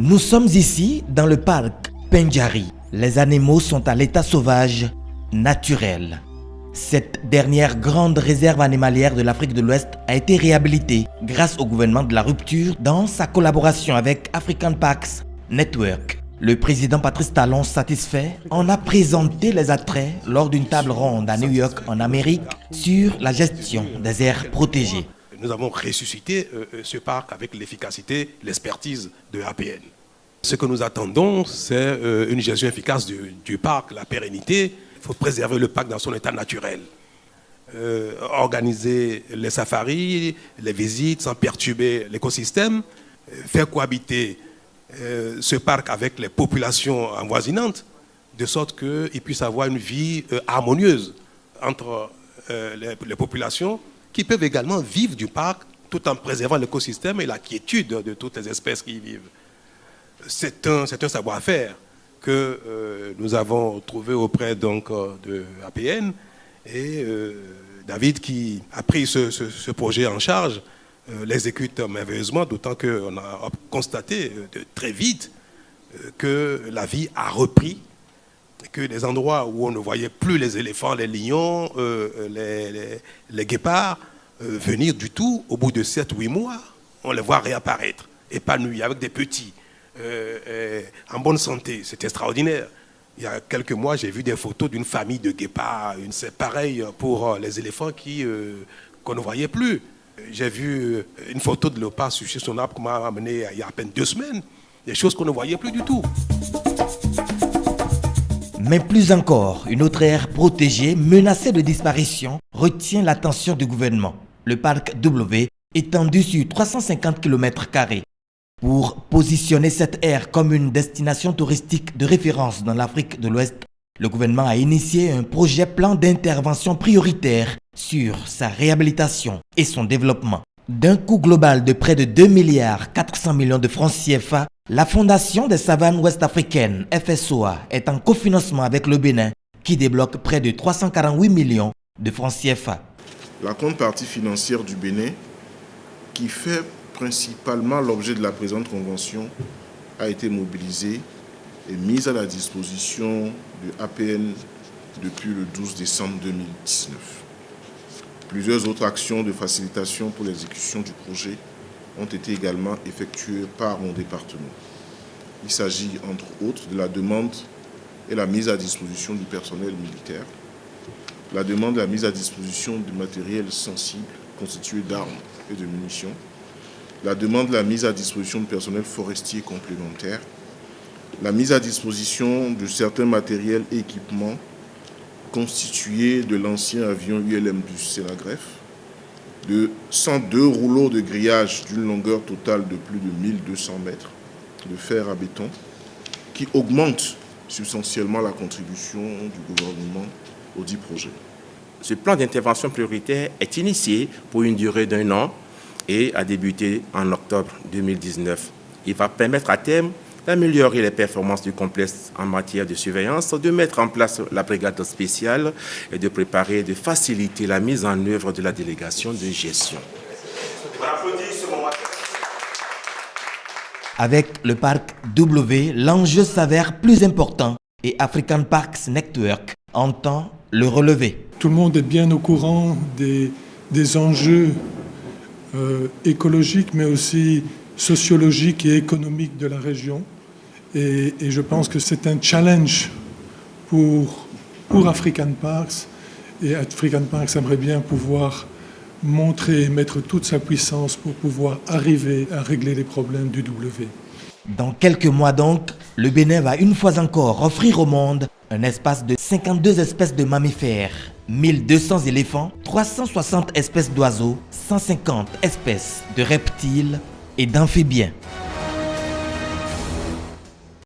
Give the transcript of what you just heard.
Nous sommes ici dans le parc Pendjari. Les animaux sont à l'état sauvage, naturel. Cette dernière grande réserve animalière de l'Afrique de l'Ouest a été réhabilitée grâce au gouvernement de la rupture dans sa collaboration avec African Parks Network. Le président Patrice Talon, satisfait, en a présenté les attraits lors d'une table ronde à New York en Amérique sur la gestion des aires protégées. Nous avons ressuscité ce parc avec l'efficacité, l'expertise de APN. Ce que nous attendons, c'est une gestion efficace du parc, la pérennité. Il faut préserver le parc dans son état naturel. Organiser les safaris, les visites sans perturber l'écosystème, faire cohabiter ce parc avec les populations avoisinantes, de sorte qu'il puisse avoir une vie harmonieuse entre les populations qui peuvent également vivre du parc tout en préservant l'écosystème et la quiétude de toutes les espèces qui y vivent. C'est un savoir-faire que nous avons trouvé auprès donc, de APN et David qui a pris ce projet en charge l'exécute merveilleusement, d'autant qu'on a constaté très vite que la vie a repris, que les endroits où on ne voyait plus les éléphants, les lions, les guépards venir du tout, au bout de 7-8 mois, on les voit réapparaître, épanouis, avec des petits, en bonne santé. C'est extraordinaire. Il y a quelques mois, j'ai vu des photos d'une famille de guépards. C'est pareil pour les éléphants qu'on ne voyait plus. J'ai vu une photo de léopard sur son arbre qu'on m'a amené il y a à peine 2 semaines. Des choses qu'on ne voyait plus du tout. Mais plus encore, une autre aire protégée menacée de disparition retient l'attention du gouvernement. Le parc W, étendu sur 350 km². Pour positionner cette aire comme une destination touristique de référence dans l'Afrique de l'Ouest, le gouvernement a initié un projet plan d'intervention prioritaire sur sa réhabilitation et son développement. D'un coût global de près de 2,4 milliards de francs CFA, la Fondation des savanes ouest-africaines, FSOA, est en cofinancement avec le Bénin, qui débloque près de 348 millions de francs CFA. La contrepartie financière du Bénin, qui fait principalement l'objet de la présente convention, a été mobilisée et mise à la disposition de APN depuis le 12 décembre 2019. Plusieurs autres actions de facilitation pour l'exécution du projet ont été également effectuées par mon département. Il s'agit entre autres de la demande et la mise à disposition du personnel militaire, la demande de la mise à disposition du matériel sensible constitué d'armes et de munitions, la demande de la mise à disposition du personnel forestier complémentaire, la mise à disposition de certains matériels et équipements constitués de l'ancien avion ULM du Sénagreffe, de 102 rouleaux de grillage d'une longueur totale de plus de 1200 mètres de fer à béton, qui augmentent substantiellement la contribution du gouvernement au dit projet. Ce plan d'intervention prioritaire est initié pour une durée d'1 an et a débuté en octobre 2019. Il va permettre à terme d'améliorer les performances du complexe en matière de surveillance, de mettre en place la brigade spéciale et de préparer et de faciliter la mise en œuvre de la délégation de gestion. Avec le parc W, l'enjeu s'avère plus important et African Parks Network entend le relever. Tout le monde est bien au courant des enjeux écologiques, mais aussi sociologiques et économiques de la région. Et je pense que c'est un challenge pour African Parks. Et African Parks aimerait bien pouvoir montrer, mettre toute sa puissance pour pouvoir arriver à régler les problèmes du W. Dans quelques mois donc, le Bénin va une fois encore offrir au monde un espace de 52 espèces de mammifères, 1200 éléphants, 360 espèces d'oiseaux, 150 espèces de reptiles et d'amphibiens.